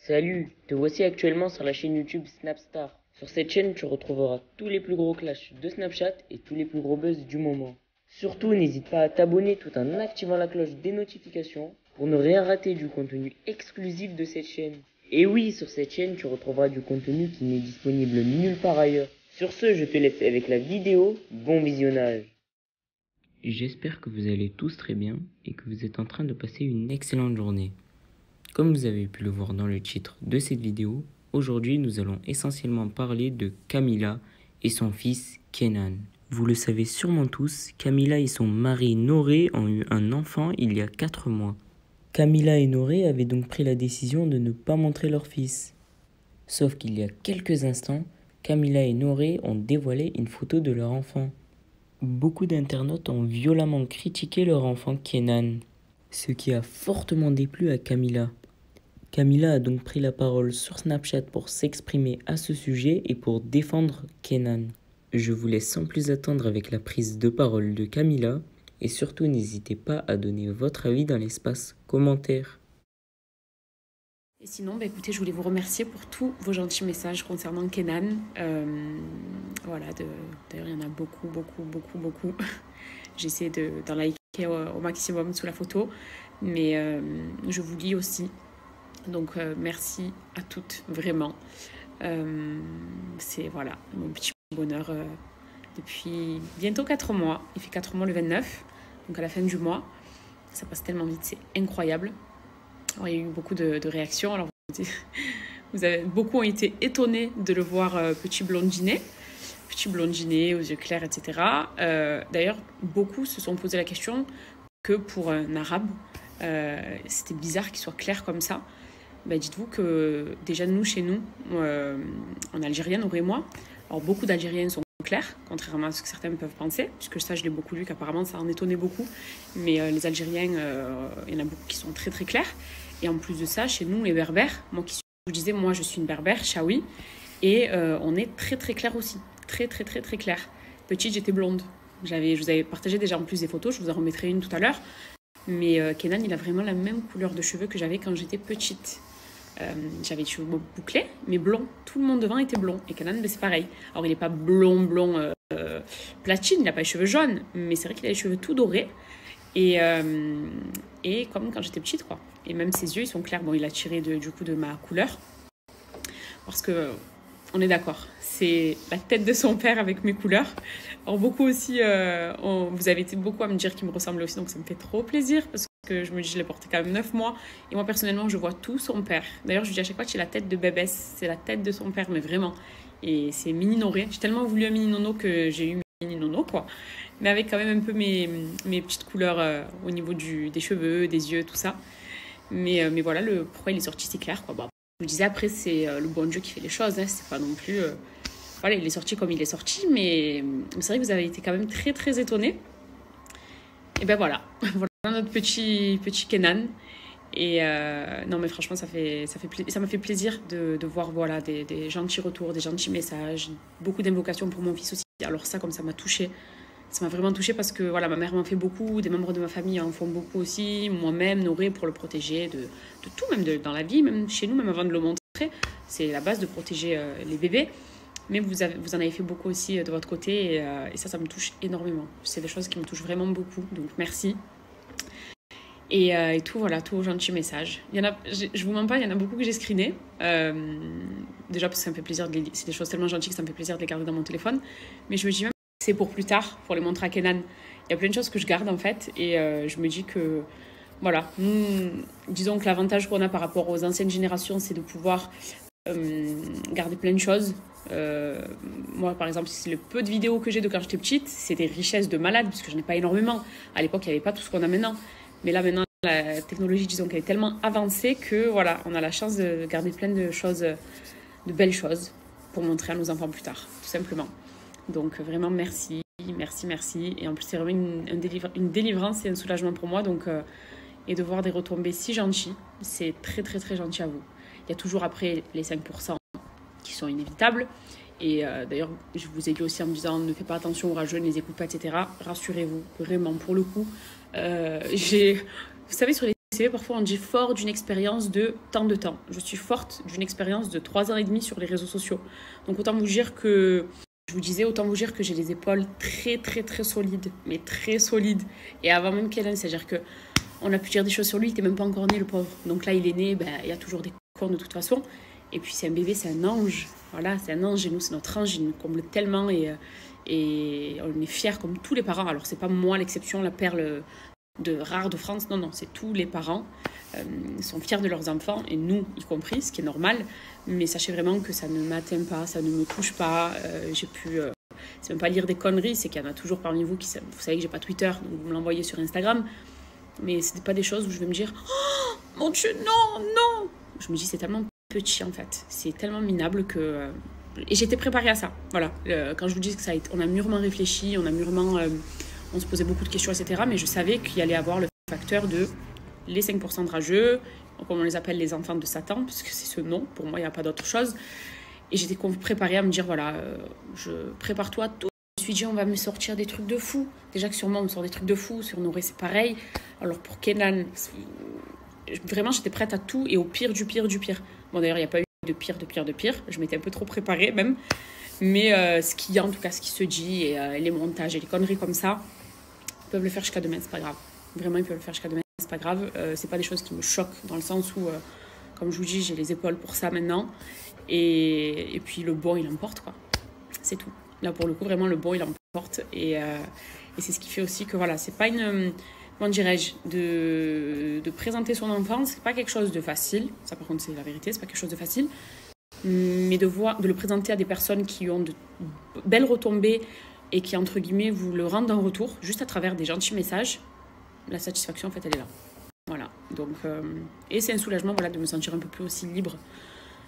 Salut, te voici actuellement sur la chaîne YouTube Snapstar. Sur cette chaîne, tu retrouveras tous les plus gros clashs de Snapchat et tous les plus gros buzz du moment. Surtout, n'hésite pas à t'abonner tout en activant la cloche des notifications pour ne rien rater du contenu exclusif de cette chaîne. Et oui, sur cette chaîne, tu retrouveras du contenu qui n'est disponible nulle part ailleurs. Sur ce, je te laisse avec la vidéo. Bon visionnage. J'espère que vous allez tous très bien et que vous êtes en train de passer une excellente journée. Comme vous avez pu le voir dans le titre de cette vidéo, aujourd'hui nous allons essentiellement parler de Camila et son fils Kenan. Vous le savez sûrement tous, Camila et son mari Noré ont eu un enfant il y a 4 mois. Camila et Noré avaient donc pris la décision de ne pas montrer leur fils. Sauf qu'il y a quelques instants, Camila et Noré ont dévoilé une photo de leur enfant. Beaucoup d'internautes ont violemment critiqué leur enfant Kenan, ce qui a fortement déplu à Camila. Camila a donc pris la parole sur Snapchat pour s'exprimer à ce sujet et pour défendre Kenan. Je vous laisse sans plus attendre avec la prise de parole de Camila et surtout n'hésitez pas à donner votre avis dans l'espace commentaire. Et sinon, écoutez, je voulais vous remercier pour tous vos gentils messages concernant Kenan. Voilà, d'ailleurs, il y en a beaucoup. J'essaie d'en liker au maximum sous la photo, mais je vous lis aussi. Donc, merci à toutes, vraiment. C'est voilà, mon petit bonheur depuis bientôt 4 mois. Il fait 4 mois le 29, donc à la fin du mois. Ça passe tellement vite, c'est incroyable. Alors, il y a eu beaucoup de réactions. Alors, beaucoup ont été étonnés de le voir petit blondinet aux yeux clairs, etc. D'ailleurs, beaucoup se sont posé la question que pour un arabe, c'était bizarre qu'il soit clair comme ça. Dites-vous que déjà nous, chez nous, en Algérienne, Auré et moi, alors beaucoup d'Algériennes sont clairs, contrairement à ce que certains peuvent penser, puisque ça je l'ai beaucoup lu, qu'apparemment ça en étonnait beaucoup, mais les Algériens, il y en a beaucoup qui sont très très clairs. Et en plus de ça, chez nous, les berbères, moi je suis une berbère, chaoui, et on est très très clair aussi, très clair. Petite, j'étais blonde. Je vous avais partagé déjà en plus des photos, je vous en remettrai une tout à l'heure. Mais Kenan, il a vraiment la même couleur de cheveux que j'avais quand j'étais petite. J'avais les cheveux bouclés, mais blonds. Tout le monde devant était blond. Et Kenan, c'est pareil. Alors, il n'est pas blond platine, il n'a pas les cheveux jaunes, mais c'est vrai qu'il a les cheveux tout dorés. Et comme quand j'étais petite, quoi. Et même ses yeux, ils sont clairs. Bon, il a tiré du coup de ma couleur. Parce que, on est d'accord, c'est la tête de son père avec mes couleurs. Alors, beaucoup aussi, vous avez été beaucoup à me dire qu'il me ressemblait aussi, donc ça me fait trop plaisir. Parce que je me dis, je l'ai porté quand même 9 mois. Et moi, personnellement, je vois tout son père. D'ailleurs, je lui dis à chaque fois que j'ai la tête de bébès, c'est la tête de son père, mais vraiment. Et c'est Mini Noré. J'ai tellement voulu un Mini Nono que j'ai eu Mini Nono, quoi. Mais avec quand même un peu mes petites couleurs au niveau des cheveux, des yeux, tout ça. Mais voilà, pourquoi il est sorti, c'est clair, quoi. Bon, je vous disais, après, c'est le bon Dieu qui fait les choses. Hein. C'est pas non plus... voilà, il est sorti comme il est sorti, mais c'est vrai que vous avez été quand même très, très étonnés. Et ben voilà, voilà notre petit Kenan. Et non, mais franchement, ça m'a fait plaisir de voir voilà, des gentils retours, des gentils messages, beaucoup d'invocations pour mon fils aussi. Alors ça, comme ça m'a touchée. Ça m'a vraiment touchée parce que voilà, ma mère m'en fait beaucoup, des membres de ma famille en font beaucoup aussi, moi-même, Noré, pour le protéger de tout, même dans la vie, même chez nous, même avant de le montrer. C'est la base de protéger les bébés. Mais vous en avez fait beaucoup aussi de votre côté et ça me touche énormément. C'est des choses qui me touchent vraiment beaucoup, donc merci. Et tout, voilà, tout gentil message. Il y en a, je vous mens pas, il y en a beaucoup que j'ai screené. Déjà parce que ça me fait plaisir, c'est des choses tellement gentilles que ça me fait plaisir de les garder dans mon téléphone. Mais je me dis même que c'est pour plus tard, pour les montrer à Kenan. Il y a plein de choses que je garde en fait et je me dis que, voilà, disons que l'avantage qu'on a par rapport aux anciennes générations, c'est de pouvoir garder plein de choses. Moi par exemple, c'est le peu de vidéos que j'ai de quand j'étais petite, c'est des richesses de malade parce que j'en ai pas énormément. À l'époque, il n'y avait pas tout ce qu'on a maintenant. Mais là maintenant, la technologie, disons qu'elle est tellement avancée que voilà, on a la chance de garder plein de choses, de belles choses pour montrer à nos enfants plus tard, tout simplement. Donc vraiment merci. Et en plus c'est vraiment une délivrance et un soulagement pour moi. Donc, et de voir des retombées si gentilles, c'est très gentil à vous. Il y a toujours après les 5% qui sont inévitables. Et d'ailleurs, je vous ai dit aussi en me disant ne faites pas attention aux rageux, ne les écoute pas, etc. Rassurez-vous, vraiment, pour le coup. Vous savez, sur les savez, parfois on dit fort d'une expérience de tant de temps. Je suis forte d'une expérience de 3 ans et demi sur les réseaux sociaux. Donc autant vous dire que, je vous disais, autant vous dire que j'ai les épaules très très très solides, mais très solides. Et avant même Kenan, c'est-à-dire que on a pu dire des choses sur lui, il n'était même pas encore né le pauvre. Donc là il est né, il y a toujours des cons de toute façon. Et puis c'est un bébé, c'est un ange. Voilà, c'est un ange et nous c'est notre ange, il nous comble tellement et on est fiers comme tous les parents. Alors c'est pas moi l'exception, la perle rare de France, non, c'est tous les parents sont fiers de leurs enfants et nous y compris, ce qui est normal. Mais sachez vraiment que ça ne m'atteint pas, ça ne me touche pas. C'est même pas lire des conneries, c'est qu'il y en a toujours parmi vous qui, vous savez que j'ai pas Twitter, donc vous me l'envoyez sur Instagram. Mais c'est pas des choses où je vais me dire oh mon Dieu, non. Je me dis c'est tellement petit en fait, c'est tellement minable que et j'étais préparée à ça. Voilà, quand je vous dis que on a mûrement réfléchi, on se posait beaucoup de questions, etc. Mais je savais qu'il y allait avoir le facteur de les 5% de rageux, comme on les appelle les enfants de Satan, puisque c'est ce nom, pour moi il n'y a pas d'autre chose. Et j'étais préparée à me dire voilà, prépare-toi tout. Je me suis dit on va me sortir des trucs de fou. Déjà que sur moi on me sort des trucs de fou, sur Nouré c'est pareil. Alors pour Kenan, vraiment j'étais prête à tout et au pire du pire du pire. Bon d'ailleurs il n'y a pas eu de pire, je m'étais un peu trop préparée même. Mais ce qu'il y a en tout cas, ce qui se dit, et les montages et les conneries comme ça, ils peuvent le faire jusqu'à demain, c'est pas grave. Vraiment, ils peuvent le faire jusqu'à demain, c'est pas grave. C'est pas des choses qui me choquent dans le sens où, comme je vous dis, j'ai les épaules pour ça maintenant. Et puis le bon, il emporte, quoi. C'est tout. Là, pour le coup, vraiment, le bon, il emporte. Et c'est ce qui fait aussi que, voilà, c'est pas une... comment dirais-je, de présenter son enfant, c'est pas quelque chose de facile. Ça, par contre, c'est la vérité, c'est pas quelque chose de facile. Mais de le présenter à des personnes qui ont de belles retombées et qui, entre guillemets, vous le rendent en retour, juste à travers des gentils messages, la satisfaction, en fait, elle est là. Voilà. Donc, et c'est un soulagement, voilà, de me sentir un peu plus aussi libre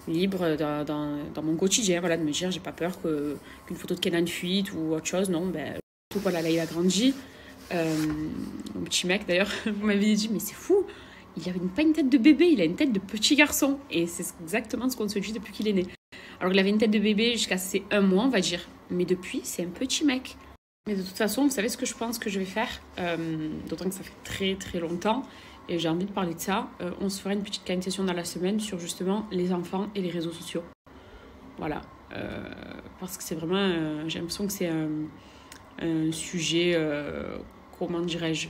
dans mon quotidien, voilà, de me dire, j'ai pas peur qu'une photo de Kenan fuite ou autre chose, non, tout, voilà, là, il a grandi. Mon petit mec, d'ailleurs, vous m'avez dit, mais c'est fou, il avait pas une tête de bébé, il a une tête de petit garçon. Et c'est exactement ce qu'on se dit depuis qu'il est né. Alors qu'il avait une tête de bébé jusqu'à ses 1 mois, on va dire. Mais depuis, c'est un petit mec. Mais de toute façon, vous savez ce que je pense que je vais faire, d'autant que ça fait très très longtemps, et j'ai envie de parler de ça. On se fera une petite session dans la semaine sur justement les enfants et les réseaux sociaux. Voilà. Parce que c'est vraiment... j'ai l'impression que c'est un sujet... comment dirais-je,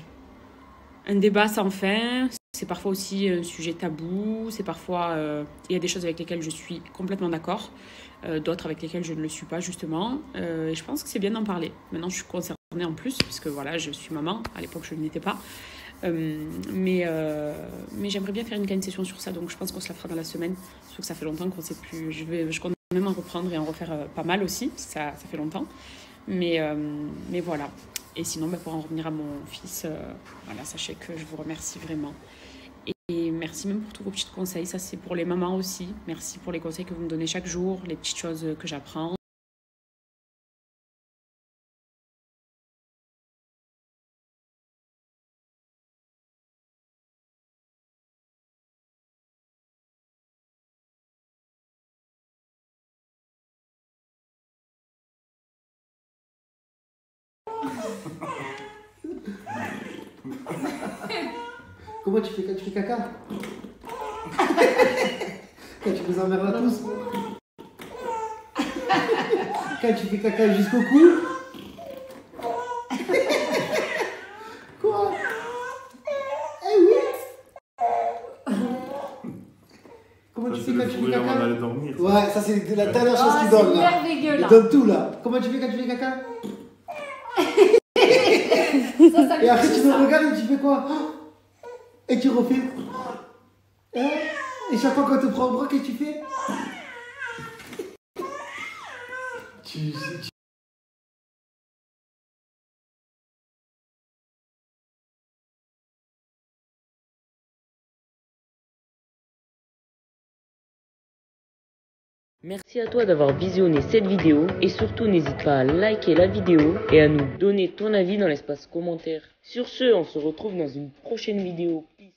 un débat sans fin. C'est parfois aussi un sujet tabou. C'est parfois... il y a des choses avec lesquelles je suis complètement d'accord. D'autres avec lesquelles je ne le suis pas, justement. Et je pense que c'est bien d'en parler. Maintenant, je suis concernée en plus, puisque voilà, je suis maman. À l'époque, je ne l'étais pas. Mais j'aimerais bien faire une session sur ça. Donc, je pense qu'on se la fera dans la semaine. Sauf que ça fait longtemps qu'on ne sait plus. Je compte même en reprendre et en refaire pas mal aussi. Ça fait longtemps. Mais voilà. Et sinon, pour en revenir à mon fils, voilà, sachez que je vous remercie vraiment. Et merci même pour tous vos petits conseils. Ça, c'est pour les mamans aussi. Merci pour les conseils que vous me donnez chaque jour, les petites choses que j'apprends. Comment tu fais quand tu fais caca? Quand tu nous emmerdes à tous? Quand tu fais caca jusqu'au cou? Quoi? Eh oui! Comment tu fais quand tu fais caca? Ouais, ça c'est la dernière chose qu'il donne là. Il donne tout là. Comment tu fais quand tu fais caca? Et après tu me regardes et tu fais quoi? Et tu refais. Hein? Et chaque fois qu'on te prend au bras, qu'est-ce que tu fais? Merci à toi d'avoir visionné cette vidéo et surtout n'hésite pas à liker la vidéo et à nous donner ton avis dans l'espace commentaire. Sur ce, on se retrouve dans une prochaine vidéo. Peace.